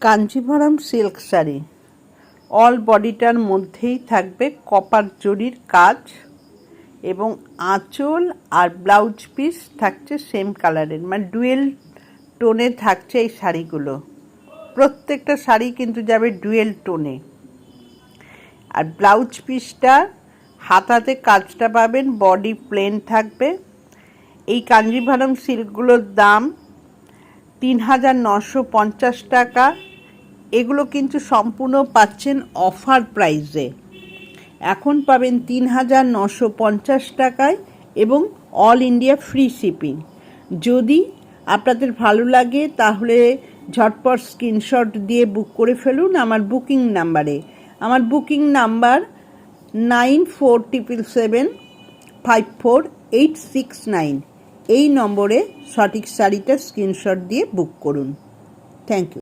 Kanjivaram silk sari all বডিটার মধ্যেই থাকবে copper জরির কাজ এবং আঁচল আর ব্লাউজ পিস থাকছে সেম কালারের, মানে ডুয়েল টোনে থাকছে এই শাড়িগুলো। প্রত্যেকটা শাড়ি কিন্তু যাবে ডুয়েল টোনে। আর ব্লাউজ পিসটা হাতাতে কাজটা পাবেন, বডি প্লেন থাকবে। এই কাঞ্জিভারাম সিল্কগুলোর দাম ৩,৯৫০ টাকা। এগুলো কিন্তু সম্পূর্ণ পাচ্ছেন অফার প্রাইসে। এখন পাবেন ৩,৯৫০ টাকায় এবং অল ইন্ডিয়া ফ্রি শিপিং। যদি আপনাদের ভালো লাগে তাহলে ঝটপট স্ক্রিনশট দিয়ে বুক করে ফেলুন আমার বুকিং নাম্বারে। আমার বুকিং নাম্বার 9477754869। এই নম্বরে সঠিক শাড়িটা স্ক্রিনশট দিয়ে বুক করুন। Thank you.